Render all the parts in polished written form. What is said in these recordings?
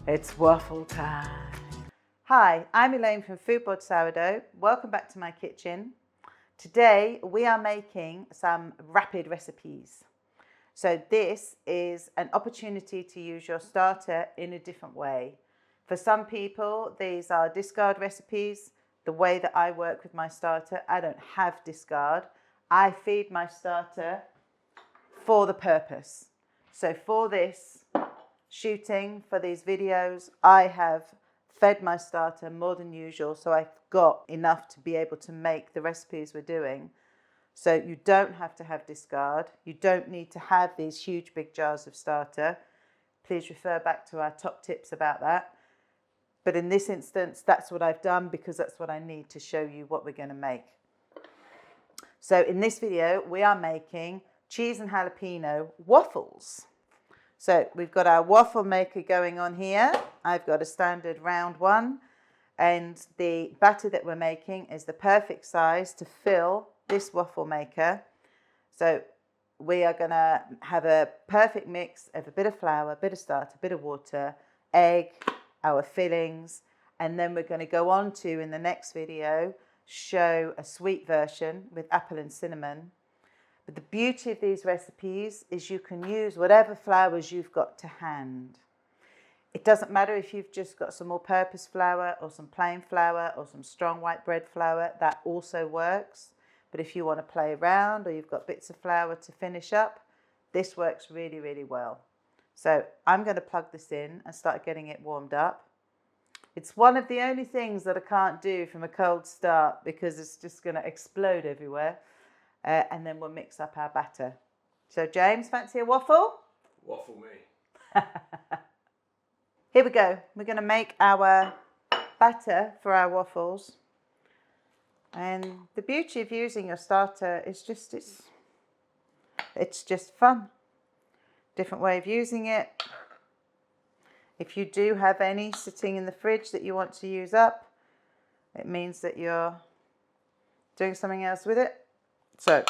It's waffle time. Hi, I'm Elaine from Foodboard Sourdough. Welcome back to my kitchen. Today we are making some rapid recipes. So this is an opportunity to use your starter in a different way. For some people, these are discard recipes. The way that I work with my starter, I don't have discard. I feed my starter for the purpose. So for this shooting, for these videos, I have fed my starter more than usual, so I've got enough to be able to make the recipes we're doing. So you don't have to have discard. You don't need to have these huge big jars of starter. Please refer back to our top tips about that. But in this instance, that's what I've done because that's what I need to show you what we're going to make. So in this video, we are making cheese and jalapeno waffles. So we've got our waffle maker going on here. I've got a standard round one, and the batter that we're making is the perfect size to fill this waffle maker. So we are going to have a perfect mix of a bit of flour, a bit of starter, a bit of water, egg, our fillings, and then we're going to go on to, in the next video, show a sweet version with apple and cinnamon. But the beauty of these recipes is you can use whatever flours you've got to hand. It doesn't matter if you've just got some all-purpose flour or some plain flour or some strong white bread flour, that also works. But if you want to play around or you've got bits of flour to finish up, this works really, really well. So I'm going to plug this in and start getting it warmed up. It's one of the only things that I can't do from a cold start because it's just going to explode everywhere. And then we'll mix up our batter. So James, fancy a waffle? Waffle me. Here we go. We're going to make our batter for our waffles. And the beauty of using your starter is just, it's just fun. Different way of using it. If you do have any sitting in the fridge that you want to use up, it means that you're doing something else with it. So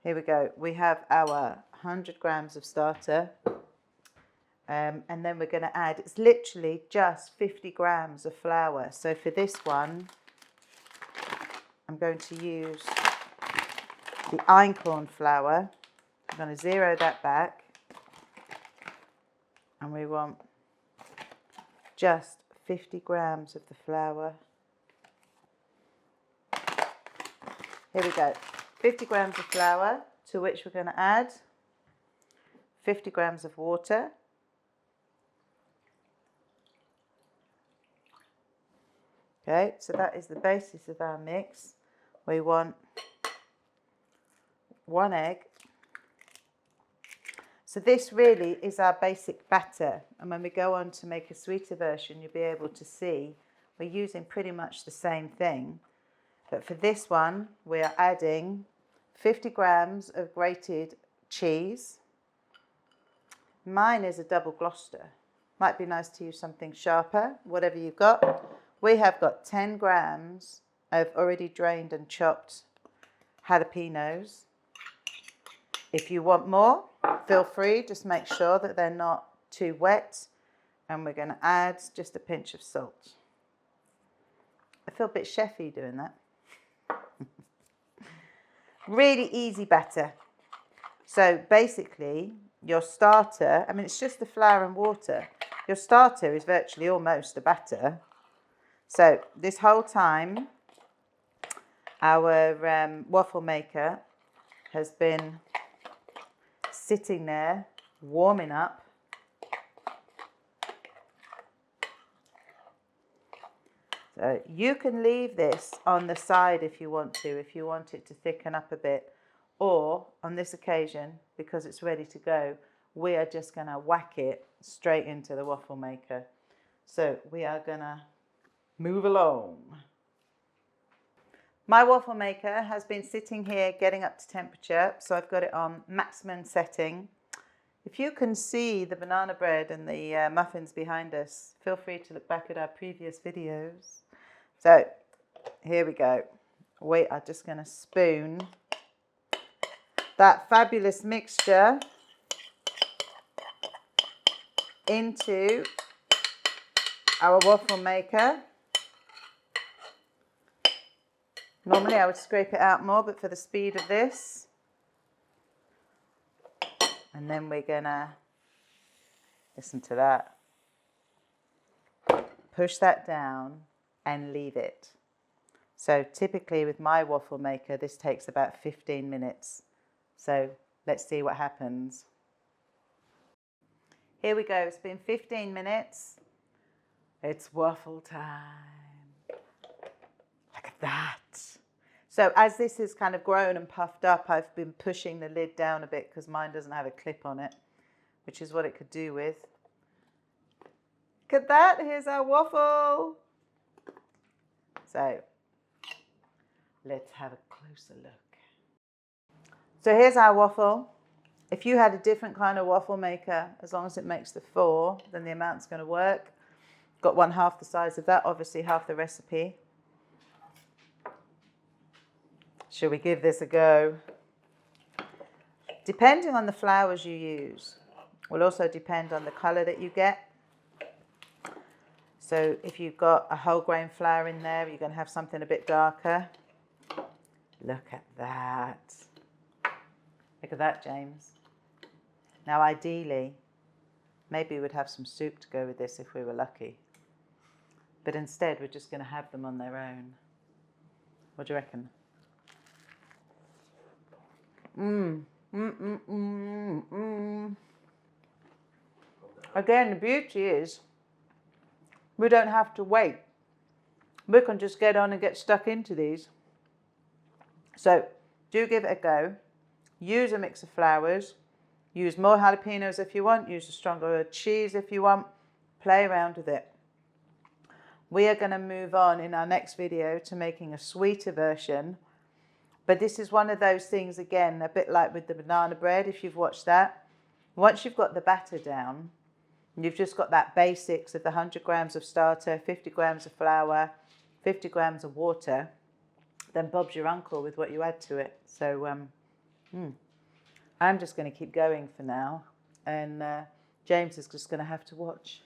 here we go. We have our 100 grams of starter. And then we're going to add, it's literally just 50 grams of flour. So for this one, I'm going to use the einkorn flour. I'm going to zero that back. And we want just 50 grams of the flour. Here we go. 50 grams of flour, to which we're going to add 50 grams of water. Okay, so that is the basis of our mix. We want 1 egg. So this really is our basic batter, and when we go on to make a sweeter version, you'll be able to see we're using pretty much the same thing. But for this one, we are adding 50 grams of grated cheese. Mine is a double Gloucester. Might be nice to use something sharper, whatever you've got. We have got 10 grams of already drained and chopped jalapenos. If you want more, feel free, just make sure that they're not too wet. And we're going to add just a pinch of salt. I feel a bit chefy doing that. Really easy batter. So basically, your starter, I mean, it's just the flour and water. Your starter is virtually almost a batter. So this whole time, our waffle maker has been sitting there, warming up. So you can leave this on the side if you want it to thicken up a bit. Or on this occasion, because it's ready to go, we are just going to whack it straight into the waffle maker. So we are going to move along. My waffle maker has been sitting here getting up to temperature, so I've got it on maximum setting. If you can see the banana bread and the muffins behind us, feel free to look back at our previous videos. So here we go. We are just going to spoon that fabulous mixture into our waffle maker. Normally I would scrape it out more, but for the speed of this. And then we're gonna, listen to that. Push that down and leave it. So typically with my waffle maker, this takes about 15 minutes. So let's see what happens. Here we go, it's been 15 minutes. It's waffle time. Look at that. So as this has kind of grown and puffed up, I've been pushing the lid down a bit because mine doesn't have a clip on it, which is what it could do with. Look at that, here's our waffle. So let's have a closer look. So here's our waffle. If you had a different kind of waffle maker, as long as it makes the 4, then the amount's going to work. Got 1/2 the size of that, obviously half the recipe. Should we give this a go? Depending on the flours you use, will also depend on the colour that you get. So if you've got a whole grain flour in there, you're going to have something a bit darker. Look at that. Look at that, James. Now ideally, maybe we'd have some soup to go with this if we were lucky. But instead, we're just going to have them on their own. What do you reckon? Again, the beauty is we don't have to wait. We can just get on and get stuck into these. So do give it a go. Use a mix of flours. Use more jalapenos if you want. Use a stronger cheese if you want. Play around with it. We are going to move on in our next video to making a sweeter version. But this is one of those things, again, a bit like with the banana bread, if you've watched that. Once you've got the batter down, you've just got that basics of the 100 grams of starter, 50 grams of flour, 50 grams of water, then Bob's your uncle with what you add to it. So I'm just going to keep going for now, and James is just going to have to watch.